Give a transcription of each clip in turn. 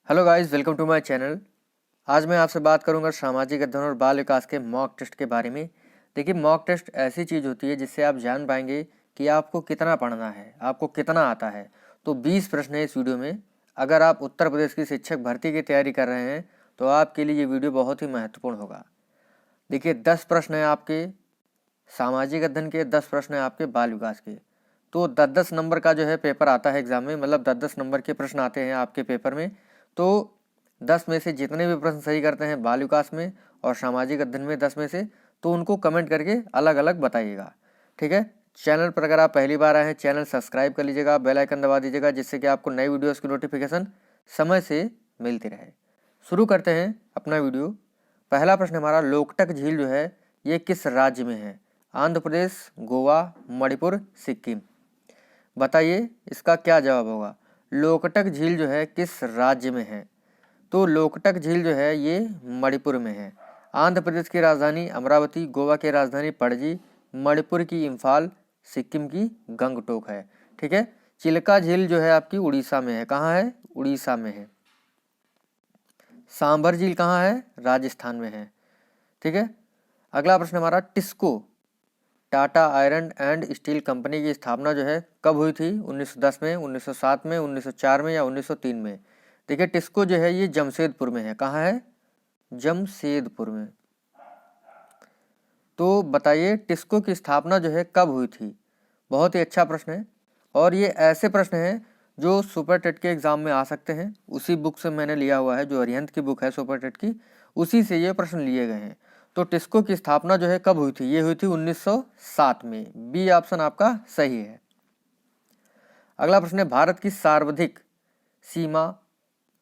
Hello guys, welcome to my channel. आज मैं आपसे बात करूंगा सामाजिक अध्ययन और बाल विकास के मॉक टेस्ट के बारे में। देखिए, मॉक टेस्ट ऐसी चीज़ होती है जिससे आप जान पाएंगे कि आपको कितना पढ़ना है, आपको कितना आता है। तो 20 प्रश्न है इस वीडियो में। अगर आप उत्तर प्रदेश की शिक्षक भर्ती की तैयारी कर रहे हैं तो आपके लिए ये वीडियो बहुत ही महत्वपूर्ण होगा। देखिए, 10 प्रश्न है आपके सामाजिक अध्ययन के, 10 प्रश्न है आपके बाल विकास के। तो 10-10 नंबर का जो है पेपर आता है एग्जाम में, मतलब 10-10 नंबर के प्रश्न आते हैं आपके पेपर में। तो 10 में से जितने भी प्रश्न सही करते हैं बाल विकास में और सामाजिक अध्ययन में 10 में से, तो उनको कमेंट करके अलग अलग बताइएगा। ठीक है। चैनल पर अगर आप पहली बार आए हैं, चैनल सब्सक्राइब कर लीजिएगा, बेल आइकन दबा दीजिएगा, जिससे कि आपको नई वीडियोस की नोटिफिकेशन समय से मिलती रहे। शुरू करते हैं अपना वीडियो। पहला प्रश्न हमारा, लोकटक झील जो है ये किस राज्य में है? आंध्र प्रदेश, गोवा, मणिपुर, सिक्किम। बताइए इसका क्या जवाब होगा। लोकटक झील जो है किस राज्य में है? तो लोकटक झील जो है ये मणिपुर में है। आंध्र प्रदेश की राजधानी अमरावती, गोवा की राजधानी पणजी, मणिपुर की इम्फाल, सिक्किम की गंगटोक है। ठीक है। चिल्का झील जो है आपकी उड़ीसा में है। कहाँ है? उड़ीसा में है। सांभर झील कहाँ है? राजस्थान में है। ठीक है। अगला प्रश्न हमारा, TISCO Tata iron and steel company की स्थापना जो है कब हुई थी? 1910 में, 1907 में, 1904 में या 1903 में? देखिए, टिस्को जो है ये जमशेदपुर में है। कहाँ है? जमशेदपुर में। तो बताइए टिस्को की स्थापना जो है कब हुई थी? बहुत ही अच्छा प्रश्न है, और ये ऐसे प्रश्न हैं जो सुपर टेट के एग्जाम में आ सकते हैं। उसी बुक से मैंने लिया हुआ है, जो अरिहंत की बुक है सुपर टेट की, उसी से ये प्रश्न लिए गए हैं। तो टिस्को की स्थापना जो है कब हुई थी? ये हुई थी 1907 में। बी ऑप्शन आपका सही है। अगला प्रश्न है, भारत की सर्वाधिक सीमा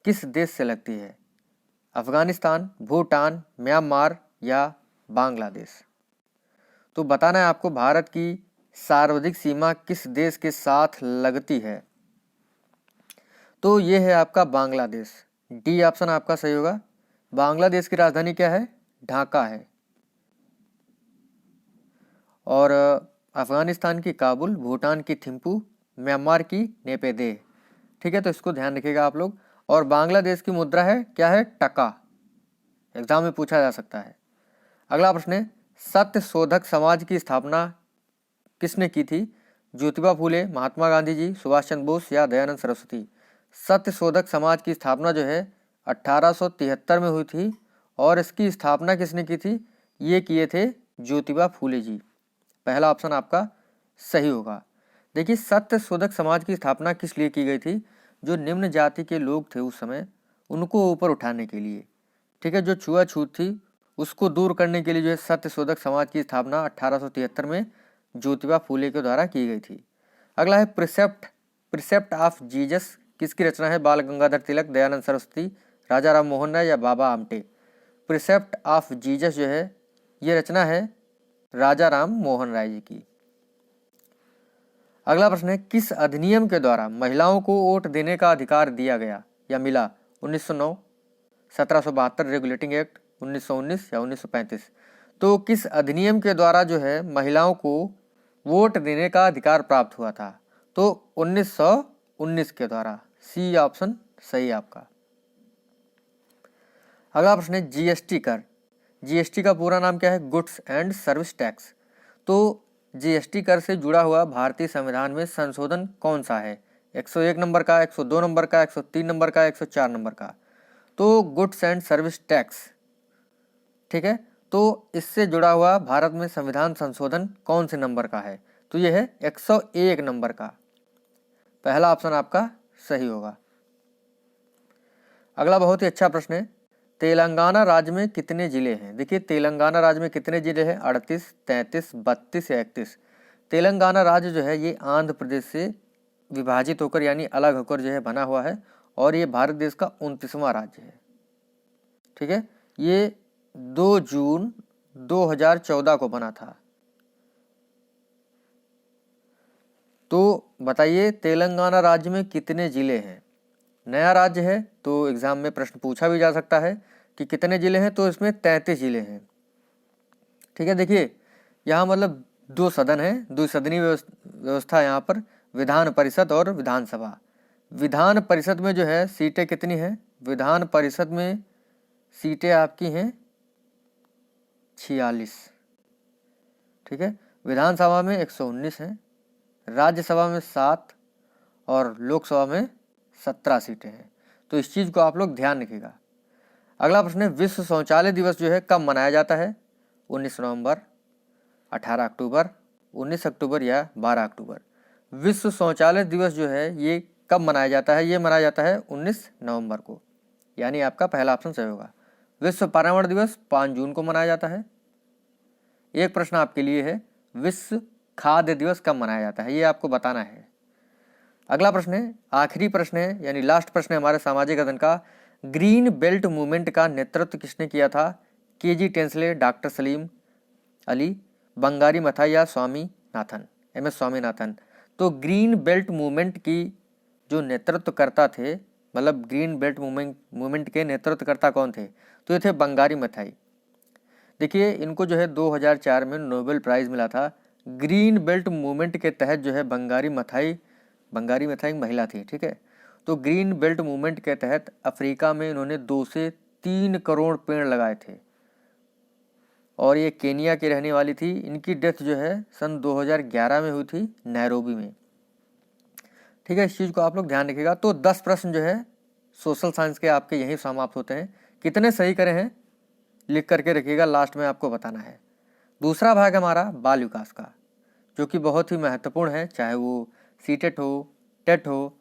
किस देश से लगती है? अफगानिस्तान, भूटान, म्यांमार या बांग्लादेश? तो बताना है आपको भारत की सर्वाधिक सीमा किस देश के साथ लगती है। तो ये है आपका बांग्लादेश। डी ऑप्शन आपका सही होगा। बांग्लादेश की राजधानी क्या है? ढाका है। और अफगानिस्तान की काबुल, भूटान की थिम्पू, म्यांमार की नेपेदे। ठीक है, तो इसको ध्यान रखिएगा आप लोग। और बांग्लादेश की मुद्रा है क्या है? टका। एग्जाम में पूछा जा सकता है। अगला प्रश्न है, सत्य शोधक समाज की स्थापना किसने की थी? ज्योतिबा फूले, महात्मा गांधी जी, सुभाष चंद्र बोस या दयानंद सरस्वती? सत्य शोधक समाज की स्थापना जो है 1873 में हुई थी। और इसकी स्थापना किसने की थी? ये किए थे ज्योतिबा फूले जी। पहला ऑप्शन आपका सही होगा। देखिए, सत्य शोधक समाज की स्थापना किस लिए की गई थी? जो निम्न जाति के लोग थे उस समय, उनको ऊपर उठाने के लिए। ठीक है, जो छुआछूत थी उसको दूर करने के लिए जो है सत्य शोधक समाज की स्थापना 1873 में ज्योतिबा फूले के द्वारा की गई थी। अगला है, प्रिसेप्ट ऑफ जीसस किसकी रचना है? बाल गंगाधर तिलक, दयानंद सरस्वती, राजा राम मोहन राय या Baba Amte? Precept of Jesus जो है ये रचना है राजा राम मोहन राय जी की। अगला प्रश्न है, किस अधिनियम के द्वारा महिलाओं को वोट देने का अधिकार दिया गया या मिला? 1909, 1772 रेगुलेटिंग एक्ट, 1919 या 1935? तो किस अधिनियम के द्वारा जो है महिलाओं को वोट देने का अधिकार प्राप्त हुआ था? तो 1919 के द्वारा। सी ऑप्शन सही आपका। अगला प्रश्न है, जीएसटी कर। जीएसटी का पूरा नाम क्या है? Goods and service tax. तो जीएसटी कर से जुड़ा हुआ भारतीय संविधान में संशोधन कौन सा है? 101 नंबर का, 102 नंबर का, 103 नंबर का, 104 नंबर का? तो गुड्स एंड सर्विस टैक्स। ठीक है, तो इससे जुड़ा हुआ भारत में संविधान संशोधन कौन से नंबर का है? तो यह है 101 नंबर का। पहला ऑप्शन आपका सही होगा। अगला बहुत ही अच्छा प्रश्न है, तेलंगाना राज्य में कितने जिले हैं? देखिए, तेलंगाना राज्य में कितने जिले हैं? 38, 33, 32 या 31? तेलंगाना राज्य जो है ये आंध्र प्रदेश से विभाजित होकर यानी अलग होकर जो है बना हुआ है, और ये भारत देश का 29वां राज्य है। ठीक है, ये 2 जून 2014 को बना था। तो बताइए तेलंगाना राज्य में कितने जिले हैं? नया राज्य है तो एग्जाम में प्रश्न पूछा भी जा सकता है कि कितने जिले हैं, तो इसमें 33 जिले हैं। ठीक है, देखिए यहाँ मतलब 2 सदन है, द्विसदनीय व्यवस्था यहाँ पर, विधान परिषद और विधानसभा। विधान परिषद में जो है सीटें कितनी हैं? विधान परिषद में सीटें आपकी हैं 46, ठीक है। विधानसभा में 119 हैं, राज्यसभा में 7 और लोकसभा में 17 सीटें हैं। तो इस चीज़ को आप लोग ध्यान रखिएगा। अगला प्रश्न है, विश्व शौचालय दिवस जो है कब मनाया जाता है? 19 नवंबर, 18 अक्टूबर, 19 अक्टूबर या 12 अक्टूबर। विश्व शौचालय दिवस जो है ये कब मनाया जाता है? ये मनाया जाता है 19 नवंबर को, यानी आपका पहला ऑप्शन सही होगा। विश्व पर्यावरण दिवस 5 जून को मनाया जाता है। एक प्रश्न आपके लिए है, विश्व खाद्य दिवस कब मनाया जाता है? ये आपको बताना है। अगला प्रश्न है, आखिरी प्रश्न है यानी लास्ट प्रश्न है हमारे सामाजिक अध्ययन का, ग्रीन बेल्ट मूवमेंट का नेतृत्व किसने किया था? KG Tansley, doctor Salim Ali, Bangari Mathai या स्वामीनाथन, एमएस स्वामीनाथन। तो ग्रीन बेल्ट मूवमेंट की जो नेतृत्वकर्ता थे, मतलब ग्रीन बेल्ट मूवमेंट के नेतृत्वकर्ता कौन थे? तो ये थे बंगारी मथाई। देखिए इनको जो है 2004 में नोबेल प्राइज़ मिला था। ग्रीन बेल्ट मूवमेंट के तहत जो है बंगारी मथाई महिला थी, ठीक है। तो ग्रीन बेल्ट मूवमेंट के तहत अफ्रीका में इन्होंने 2 से 3 करोड़ पेड़ लगाए थे और ये केनिया की रहने वाली थी। इनकी डेथ जो है सन 2011 में हुई थी नैरोबी में, ठीक है। इस चीज़ को आप लोग ध्यान रखिएगा। तो 10 प्रश्न जो है सोशल साइंस के आपके यहीं समाप्त होते हैं। कितने सही करे हैं लिख करके रखिएगा, लास्ट में आपको बताना है। दूसरा भाग हमारा बाल विकास का, जो कि बहुत ही महत्वपूर्ण है, चाहे वो सीटेट हो, टेट हो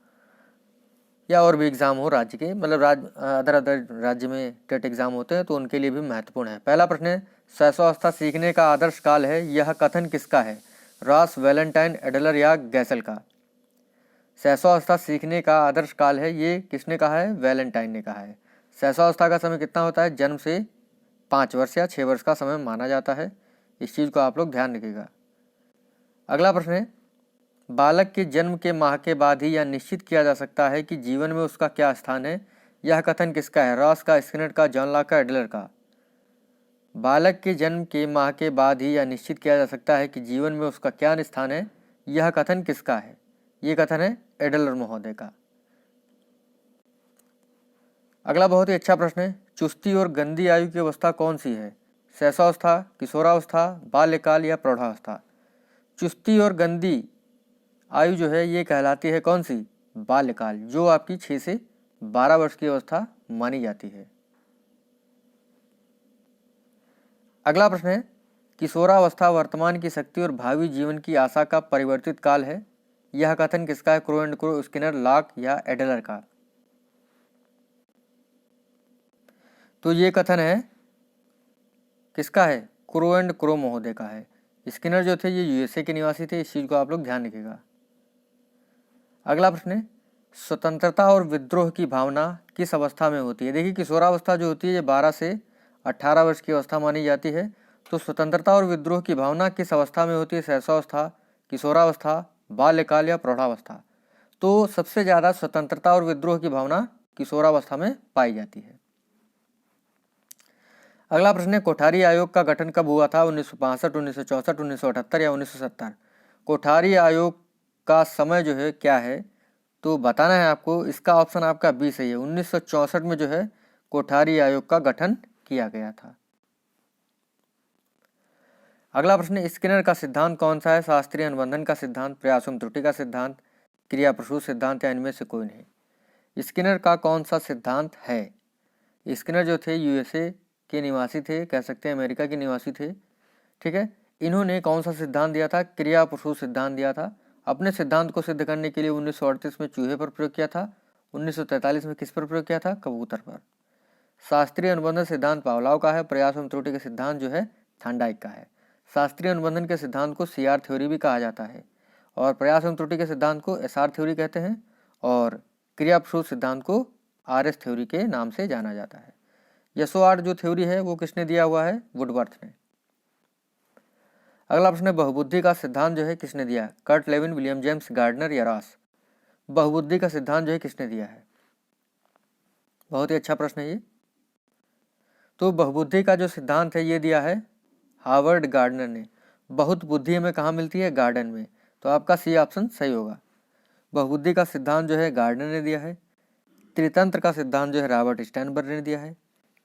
या और भी एग्ज़ाम हो राज्य के, मतलब अदर राज्य में टेट एग्ज़ाम होते हैं तो उनके लिए भी महत्वपूर्ण है। पहला प्रश्न है, शैशवावस्था सीखने का आदर्श काल है, यह कथन किसका है? रॉस, वैलेंटाइन, एडलर या गैसल का? शैशवावस्था सीखने का आदर्श काल है, ये किसने कहा है? वैलेंटाइन ने कहा है। शैशवावस्था का समय कितना होता है? जन्म से 5 वर्ष या 6 वर्ष का समय माना जाता है। इस चीज़ को आप लोग ध्यान रखिएगा। अगला प्रश्न है, बालक के जन्म के माह के बाद ही यह निश्चित किया जा सकता है कि जीवन में उसका क्या स्थान है, यह कथन किसका है? रॉस का, स्किनर का, जॉन लॉक का, एडलर का? बालक के जन्म के माह के बाद ही यह निश्चित किया जा सकता है कि जीवन में उसका क्या स्थान है, यह कथन किसका है? ये कथन है एडलर महोदय का। अगला बहुत ही अच्छा प्रश्न है, चुस्ती और गंदी आयु की अवस्था कौन सी है? शैशवावस्था, किशोरावस्था, बाल्यकाल या प्रौढ़ावस्था? चुस्ती और गंदी आयु जो है ये कहलाती है कौन सी? बाल्यकाल, जो आपकी 6 से 12 वर्ष की अवस्था मानी जाती है। अगला प्रश्न है, किशोरावस्था वर्तमान की शक्ति और भावी जीवन की आशा का परिवर्तित काल है, यह कथन किसका है? Crow and crow, Skinner, lock या एडलर का? तो ये कथन है किसका है? क्रो एंड क्रो महोदय का है। स्किनर जो थे ये यूएसए के निवासी थे, इस चीज़ को आप लोग ध्यान रखिएगा। अगला प्रश्न है, स्वतंत्रता और विद्रोह की भावना किस अवस्था में होती है? देखिए किशोरावस्था जो होती है ये 12 से 18 वर्ष की अवस्था मानी जाती है। तो स्वतंत्रता और विद्रोह की भावना किस अवस्था में होती है? शैशवावस्था, किशोरावस्था, बाल्यकाल या प्रौढ़ावस्था? तो सबसे ज़्यादा स्वतंत्रता और विद्रोह की भावना किशोरावस्था में पाई जाती है। अगला प्रश्न है, कोठारी आयोग का गठन कब हुआ था? 1965, 1964, 1978 या 1970? कोठारी आयोग का समय जो है क्या है तो बताना है आपको। इसका ऑप्शन आपका बी सही है। 1964 में जो है कोठारी आयोग का गठन किया गया था। अगला प्रश्न, स्किनर का सिद्धांत कौन सा है? शास्त्रीय अनुबंधन का सिद्धांत, प्रयासों त्रुटि का सिद्धांत, क्रिया प्रसूत सिद्धांत या इनमें से कोई नहीं? स्किनर का कौन सा सिद्धांत है? स्किनर जो थे यूएसए के निवासी थे, कह सकते हैं अमेरिका के निवासी थे, ठीक है। इन्होंने कौन सा सिद्धांत दिया था? क्रिया प्रसूत सिद्धांत दिया था। अपने सिद्धांत को सिद्ध करने के लिए 1938 में चूहे पर प्रयोग किया था। 1943 में किस पर प्रयोग किया था? कबूतर पर। शास्त्रीय अनुबंधन सिद्धांत पावलाव का है। प्रयास एवं त्रुटि का सिद्धांत जो है थांडाइक का है। शास्त्रीय अनुबंधन के सिद्धांत को सीआर थ्योरी भी कहा जाता है और प्रयास एवं त्रुटि के सिद्धांत को एसआर थ्योरी कहते हैं और क्रिया प्रसूत सिद्धांत को आरएस थ्योरी के नाम से जाना जाता है। यशोआर्ट जो थ्योरी है वो किसने दिया हुआ है? वुडवर्थ ने। अगला प्रश्न है, बहुबुद्धि का सिद्धांत जो है किसने दिया? Kurt Lewin, William James, Gardner या रॉस? बहुबुद्धि का सिद्धांत जो है किसने दिया है? बहुत ही अच्छा प्रश्न है ये। तो बहुबुद्धि का जो सिद्धांत है ये दिया है हार्वर्ड गार्डनर ने। बहुत बुद्धि में कहाँ मिलती है? गार्डन में। तो आपका सी ऑप्शन सही होगा। बहुबुद्धि का सिद्धांत जो है गार्डनर ने दिया है। त्रितंत्र का सिद्धांत जो है रॉबर्ट स्टर्नबर्ग ने दिया है।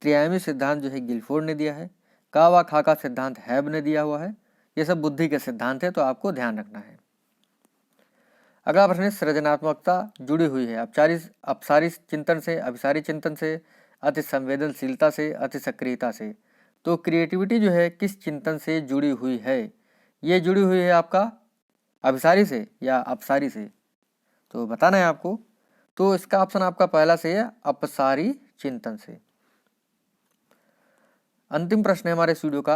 त्रिआयामी सिद्धांत जो है गिलफोर्ड ने दिया है। का व खा का सिद्धांत हैब ने दिया हुआ है। ये सब बुद्धि के सिद्धांत है, तो आपको ध्यान रखना है। अगला प्रश्न है, सृजनात्मकता जुड़ी हुई है अपसारी चिंतन से, अभिसारी चिंतन से, अति संवेदनशीलता से, अति सक्रियता से। तो क्रिएटिविटी जो है किस चिंतन से जुड़ी हुई है? ये जुड़ी हुई है आपका अभिसारी से या अपसारी से, तो बताना है आपको। तो इसका ऑप्शन आपका पहला से है, अपसारी चिंतन से। अंतिम प्रश्न है हमारे इस वीडियो का,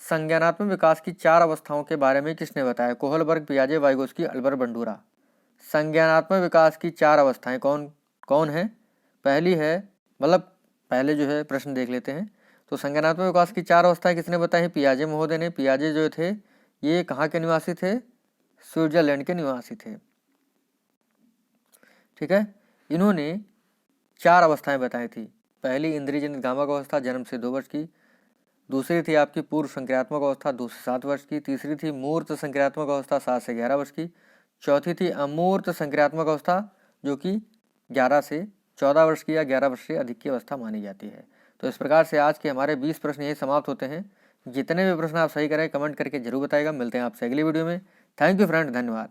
संज्ञानात्मक विकास की 4 अवस्थाओं के बारे में किसने बताया? कोहलबर्ग, पियाजे, वाइगोस्की, अल्बर्ट बंडूरा। संज्ञानात्मक विकास की 4 अवस्थाएं कौन कौन है? पहली है, मतलब पहले जो है प्रश्न देख लेते हैं। तो संज्ञानात्मक विकास की 4 अवस्थाएं किसने बताई? पियाजे महोदय ने। पियाजे जो थे ये कहाँ के निवासी थे? स्विट्जरलैंड के निवासी थे। ठीक है, इन्होंने 4 अवस्थाएं बताई थी। पहली इंद्रियजनित गामक अवस्था जन्म से 2 वर्ष की। दूसरी थी आपकी पूर्व संक्रियात्मक अवस्था 2 से 7 वर्ष की। तीसरी थी मूर्त संक्रियात्मक अवस्था 7 से 11 वर्ष की। चौथी थी अमूर्त संक्रियात्मक अवस्था जो कि 11 से 14 वर्ष की या 11 वर्ष से अधिक की अवस्था मानी जाती है। तो इस प्रकार से आज के हमारे 20 प्रश्न यही समाप्त होते हैं। जितने भी प्रश्न आप सही करें कमेंट करके जरूर बताएगा। मिलते हैं आपसे अगली वीडियो में। थैंक यू फ्रेंड, धन्यवाद।